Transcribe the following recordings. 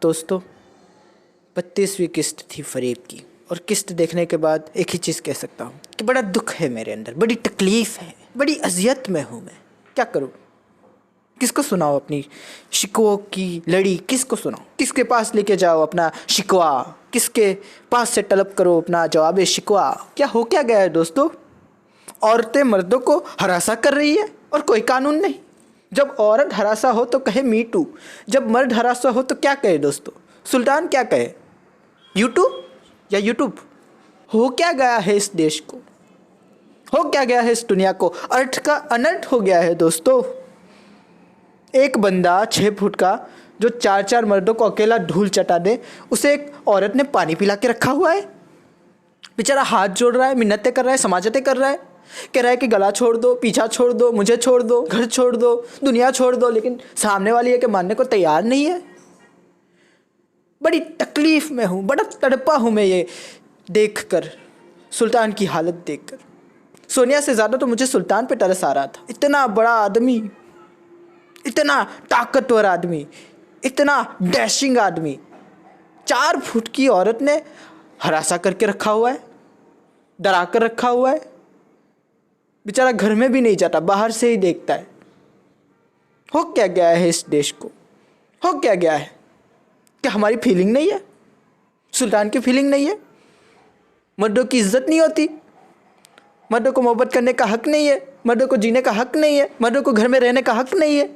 दोस्तों 32वीं किस्त थी फरेब की, और किस्त देखने के बाद एक ही चीज़ कह सकता हूँ कि बड़ा दुख है मेरे अंदर, बड़ी तकलीफ़ है, बड़ी अजियत में हूँ मैं। क्या करूँ? किसको सुनाओ अपनी शिकवों की लड़ी? किसको सुनाओ? किसके पास लेके जाओ अपना शिकवा? किसके पास से तलब करो अपना जवाब शिकवा? क्या गया है दोस्तों? औरतें मर्दों को हरासा कर रही है और कोई कानून नहीं। जब औरत हरासा हो तो कहे मी टू, जब मर्द हरासा हो तो क्या कहे दोस्तों? सुल्तान क्या कहे? यूट्यूब या यूट्यूब? हो क्या गया है इस देश को? हो क्या गया है इस दुनिया को? अर्थ का अनर्थ हो गया है दोस्तों। एक बंदा 6 फुट का जो 4 मर्दों को अकेला धूल चटा दे, उसे एक औरत ने पानी पिला के रखा हुआ है। बेचारा हाथ जोड़ रहा है, मिन्नतें कर रहा है, समाजतें कर रहा है, कह रहा है कि गला छोड़ दो, पीछा छोड़ दो, मुझे छोड़ दो, घर छोड़ दो, दुनिया छोड़ दो, लेकिन सामने वाली है कि मानने को तैयार नहीं है। बड़ी तकलीफ में हूँ, बड़ा तड़पा हूँ मैं ये देखकर, सुल्तान की हालत देखकर। सोनिया से ज़्यादा तो मुझे सुल्तान पे तरस आ रहा था। इतना बड़ा आदमी, इतना ताकतवर आदमी, इतना डैशिंग आदमी, 4 फुट की औरत ने हरासा करके रखा हुआ है, डरा कर रखा हुआ है। बेचारा घर में भी नहीं जाता, बाहर से ही देखता है। हो क्या गया है इस देश को? हो क्या गया है? क्या हमारी फीलिंग नहीं है? सुल्तान की फीलिंग नहीं है? मर्दों की इज्जत नहीं होती? मर्दों को मोहब्बत करने का हक नहीं है? मर्दों को जीने का हक नहीं है? मर्दों को घर में रहने का हक नहीं है?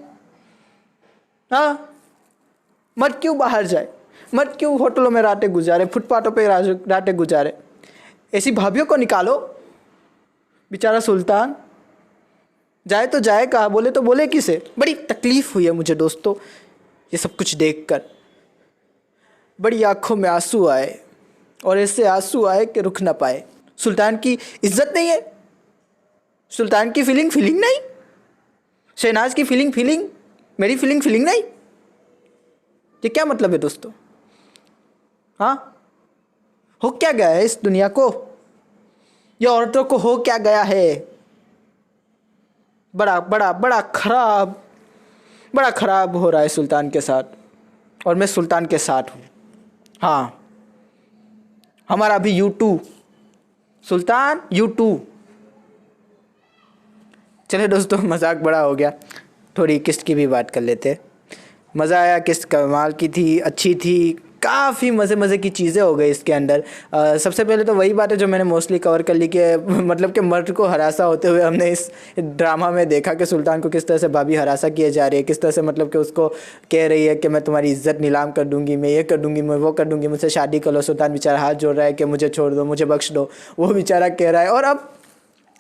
हाँ, मर्द क्यों बाहर जाए? मर्द क्यों होटलों में रातें गुजारे, फुटपाथों पे रातें गुजारे? ऐसी भाभीयों को निकालो। बेचारा सुल्तान जाए तो जाए कहाँ, बोले तो बोले किसे? बड़ी तकलीफ़ हुई है मुझे दोस्तों ये सब कुछ देखकर। बड़ी आंखों में आंसू आए, और ऐसे आंसू आए कि रुक ना पाए। सुल्तान की इज्जत नहीं है, सुल्तान की फीलिंग नहीं, शहनाज की फीलिंग, मेरी फीलिंग नहीं। ये क्या मतलब है दोस्तों? हाँ, हो क्या गया है इस दुनिया को? ये औरतों को हो क्या गया है? बड़ा बड़ा बड़ा खराब हो रहा है सुल्तान के साथ, और मैं सुल्तान के साथ हूँ। हाँ, हमारा भी U2 सुल्तान U2। चले दोस्तों, मजाक बड़ा हो गया, थोड़ी किस्त की भी बात कर लेते। मज़ा आया, किस्त कमाल की थी, अच्छी थी, काफ़ी मज़े की चीज़ें हो गई इसके अंदर। सबसे पहले तो वही बात है जो मैंने मोस्टली कवर कर ली कि मतलब कि मर्द को हरासा होते हुए हमने इस ड्रामा में देखा कि सुल्तान को किस तरह से भाभी हरासा किए जा रही है, किस तरह से मतलब कि उसको कह रही है कि मैं तुम्हारी इज्जत नीलाम कर दूंगी, मैं ये कर दूंगी, मैं वो कर दूंगी, मुझसे शादी कर लो। सुल्तान बेचारा हाथ जोड़ रहा है कि मुझे छोड़ दो, मुझे बख्श दो, वो बेचारा कह रहा है। और अब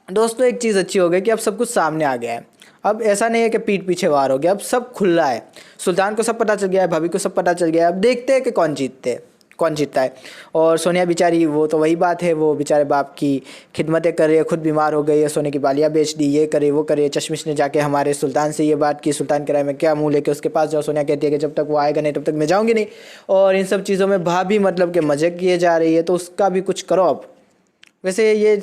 दोस्तों एक चीज़ अच्छी हो गई कि अब सब कुछ सामने आ गया है। अब ऐसा नहीं है कि पीठ पीछे वार हो गया, अब सब खुला है। सुल्तान को सब पता चल गया है, भाभी को सब पता चल गया है। अब देखते हैं कि कौन जीतता है। और सोनिया बेचारी, वो तो वही बात है, वो बेचारे बाप की खिदमतें कर रही है, खुद बीमार हो गई है, सोने की बालियाँ बेच दी, ये करे वो करे। चश्मिश ने जाके हमारे सुल्तान से ये बात की, सुल्तान कह रहा है मैं क्या मुँह लेके उसके पास जाऊँ? सोनिया कहती है कि जब तक वो आएगा नहीं तब तक मैं जाऊँगी नहीं। और इन सब चीज़ों में भाभी मतलब कि मजे किए जा रही है, तो उसका भी कुछ करो अब। वैसे ये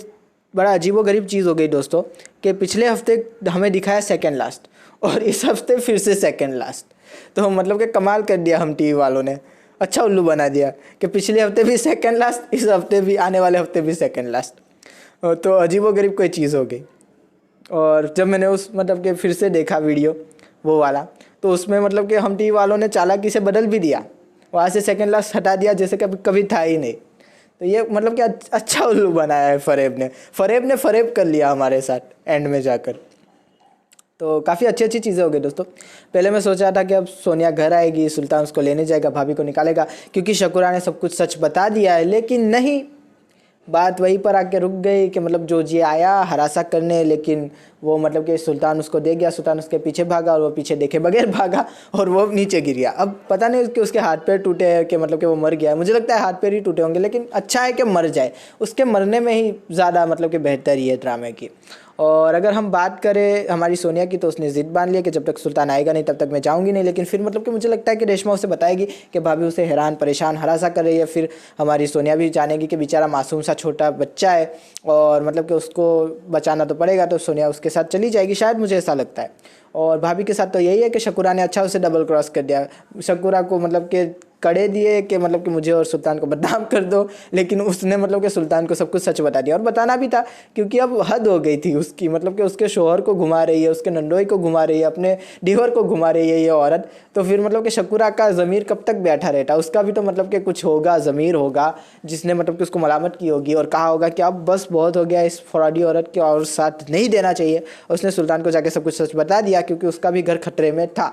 बड़ा अजीबोगरीब चीज़ हो गई दोस्तों कि पिछले हफ्ते हमें दिखाया सेकंड लास्ट, और इस हफ्ते फिर से सेकंड लास्ट। तो मतलब कि कमाल कर दिया हम टीवी वालों ने, अच्छा उल्लू बना दिया कि पिछले हफ्ते भी सेकंड लास्ट, इस हफ्ते भी, आने वाले हफ्ते भी सेकंड लास्ट। तो अजीबोगरीब कोई चीज़ हो गई। और जब मैंने उस मतलब कि फिर से देखा वीडियो वो वाला, तो उसमें मतलब कि हम टीवी वालों ने चालाकी से बदल भी दिया, वहाँ से सेकंड लास्ट हटा दिया जैसे कभी था ही नहीं। तो ये मतलब कि अच्छा उल्लू बनाया है फरेब ने फरेब कर लिया हमारे साथ एंड में जाकर। तो काफ़ी अच्छी चीज़ें हो गई दोस्तों। पहले मैं सोच रहा था कि अब सोनिया घर आएगी, सुल्तान उसको लेने जाएगा, भाभी को निकालेगा, क्योंकि शकूरा ने सब कुछ सच बता दिया है। लेकिन नहीं, बात वहीं पर आके रुक गई कि मतलब जो जी आया हरासा करने, लेकिन वो मतलब कि सुल्तान उसको दे गया, सुल्तान उसके पीछे भागा, और वो पीछे देखे बगैर भागा, और वो नीचे गिर गया। अब पता नहीं उसके हाथ पैर टूटे हैं कि मतलब कि वो मर गया है। मुझे लगता है हाथ पैर ही टूटे होंगे, लेकिन अच्छा है कि मर जाए, उसके मरने में ही ज़्यादा मतलब कि बेहतरी है ड्रामे की। और अगर हम बात करें हमारी सोनिया की, तो उसने ज़िद बांध लिया कि जब तक सुल्तान आएगा नहीं तब तक मैं जाऊंगी नहीं। लेकिन फिर मतलब कि मुझे लगता है कि रेशमा उसे बताएगी कि भाभी उसे हैरान परेशान हरासा कर रही है। फिर हमारी सोनिया भी जानेगी कि बेचारा मासूम सा छोटा बच्चा है, और मतलब कि उसको बचाना तो पड़ेगा, तो सोनिया उसके साथ चली जाएगी, शायद मुझे ऐसा लगता है। और भाभी के साथ तो यही है कि शकूरा ने अच्छा उसे डबल क्रॉस कर दिया। शकूरा को मतलब कि कड़े दिए कि मतलब कि मुझे और सुल्तान को बदनाम कर दो, लेकिन उसने मतलब कि सुल्तान को सब कुछ सच बता दिया। और बताना भी था, क्योंकि अब हद हो गई थी उसकी, मतलब कि उसके शोहर को घुमा रही है, उसके नंदोई को घुमा रही है, अपने डीवर को घुमा रही है ये औरत। तो फिर मतलब कि शकुरा का ज़मीर कब तक बैठा रहता, उसका भी तो मतलब कि कुछ होगा, ज़मीर होगा, जिसने मतलब कि उसको मलामत की होगी और कहा होगा कि अब बस बहुत हो गया इस फ्रॉडी औरत के, और साथ नहीं देना चाहिए। उसने सुल्तान को जाके सब कुछ सच बता दिया, क्योंकि उसका भी घर खतरे में था।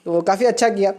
तो वो काफ़ी अच्छा किया।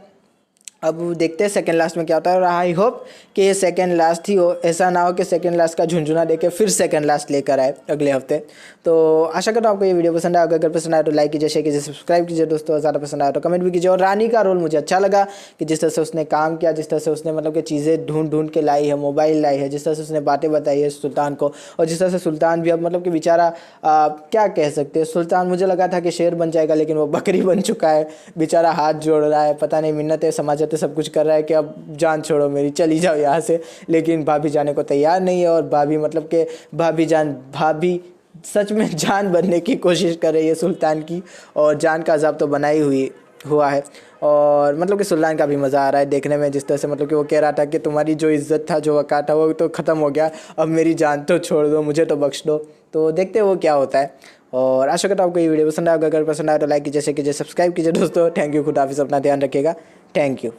अब देखते हैं सेकंड लास्ट में क्या होता है, और आई होप कि ये सेकंड लास्ट ही हो, ऐसा ना हो कि सेकंड लास्ट का झुंझुना देके फिर सेकंड लास्ट लेकर आए अगले हफ्ते। तो आशा करता हूँ आपको ये वीडियो पसंद आया। अगर पसंद आया तो लाइक कीजिए, शेयर कीजिए, सब्सक्राइब कीजिए दोस्तों। ज़्यादा पसंद आया तो कमेंट भी कीजिए। और रानी का रोल मुझे अच्छा लगा कि जिस तरह से उसने काम किया, जिस तरह से उसने मतलब कि चीज़ें ढूंढ ढूंढ के लाई है, मोबाइल लाई है, जिस तरह से उसने बातें बताई है सुल्तान को, और जिस तरह से सुल्तान भी अब मतलब कि बेचारा क्या कह सकते हैं, सुल्तान मुझे लगा था कि शेर बन जाएगा, लेकिन वो बकरी बन चुका है बेचारा। हाथ जोड़ रहा है, पता नहीं मिन्नतें समाजतें सब कुछ कर रहा है कि अब जान छोड़ो मेरी, चली जाओ यहाँ से। लेकिन भाभी जाने को तैयार नहीं है, और भाभी मतलब कि भाभी सच में जान बनने की कोशिश कर रही है सुल्तान की, और जान का अजाब तो बना ही हुआ है। और मतलब कि सुल्तान का भी मज़ा आ रहा है देखने में, जिस तरह से मतलब कि वो कह रहा था कि तुम्हारी जो इज़्ज़त था, जो वक़ार था, वो तो ख़त्म हो गया, अब मेरी जान तो छोड़ दो, मुझे तो बख्श दो। तो देखते हैं वो क्या होता है। और आशा करता हूँ आपको ये वीडियो पसंद आएगा। अगर पसंद आया तो लाइक कीजिए, शेयर कीजिए, सब्सक्राइब कीजिए दोस्तों। थैंक यू, खुदा हाफिज़, अपना ध्यान रखिएगा। Thank you.